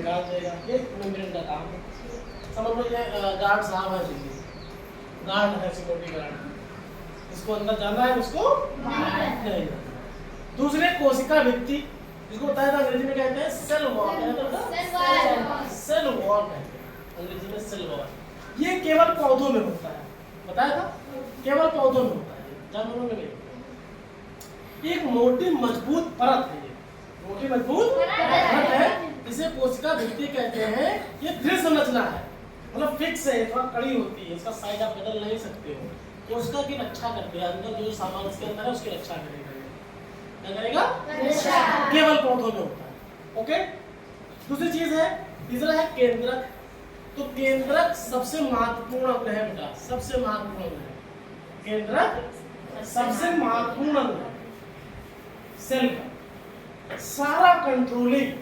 निकाल देगा। ये मेम्ब्रेन का काम है। समझ लो ये गार्ड साहब है, दिल्ली गार्ड है, सिक्योरिटी गार्ड, इसको अंदर जाना है, उसको नहीं जाना। दूसरे कोशिका भित्ति, जिसको बताया था अंग्रेजी में कहते हैं सेल वॉल, सेल वॉल कहते हैं अंग्रेजी में सेल वॉल। ये केवल पौधों में होता है, बताया था केवल पौधों में होता है, जानवरों में नहीं। एक मोटी मजबूत परत है, ये मोटी मजबूत परत है, इसे कोशिका भित्ति कहते हैं। ये दृढ़ संरचना है, मतलब फिक्स है, थोड़ा कड़ी होती है, इसका साइड आप बदल नहीं सकते हो। कोशिका की रक्षा करते हैं, अंदर जो सामान इसके अंदर है उसकी रक्षा करेगा। क्या करेगा? केवल पौधों में होता है। ओके, दूसरी चीज है, तीसरा है केंद्रक। तो केंद्रक सबसे महत्वपूर्ण अंग है बेटा, सबसे महत्वपूर्ण अंग है केंद्रक, सबसे महत्वपूर्ण अंग है सेल का। सारा कंट्रोलिंग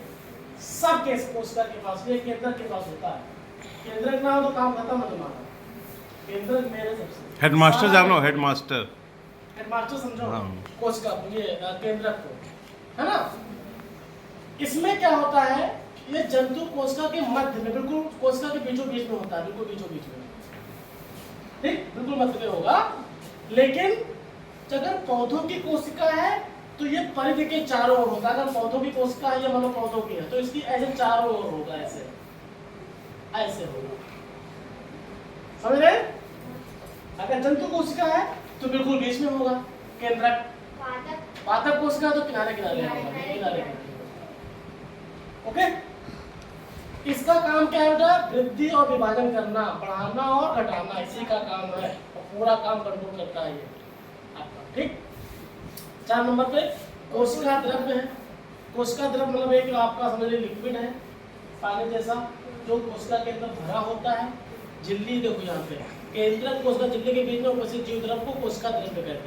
सब के कोशिका के पास, ये केंद्रक के पास होता है। केंद्रक ना हो तो काम खत्म है तुम्हारा। केंद्रक मेरे सबसे हेडमास्टर जानो, हेडमास्टर समझो। हाँ। कोशिका ये केंद्रक को, है ना। इसमें क्या होता है, ये जंतु कोशिका के मध्य में, बिल्कुल कोशिका के बीचों बीच में होता है, बिल्कुल बीचों बीच में, ठीक, बिल्कुल मध्य में होगा। लेकिन अगर पौधों की कोशिका है तो ये परिधि के चारों ओर होता है। अगर पौधों की कोशिका है, ये मानो पौधों की है, तो इसकी ऐसे चारों ओर होगा, ऐसे ऐसे होगा, समझ रहे? अगर जंतु कोशिका है तो बिल्कुल बीच में होगा केंद्रक। पादप कोशिका तो किनारे किनारे होगा, किनारे। ओके, इसका काम क्या है बेटा? वृद्धि और विभाजन करना, बढ़ाना और घटाना, इसी का काम है, और पूरा काम कंट्रोल करता है ये आपका, ठीक। 4 नंबर पे कोशिका द्रव्य है। कोशिका द्रव्य मतलब एक आपका समझ लीजिए लिक्विड है, पानी जैसा, जो कोशिका के अंदर भरा होता है। झिल्ली देखो यहाँ पे, केंद्रक कोशिका झिल्ली के बीच में उपस्थित जीव द्रव्य को कोशिका द्रव्य कहते हैं।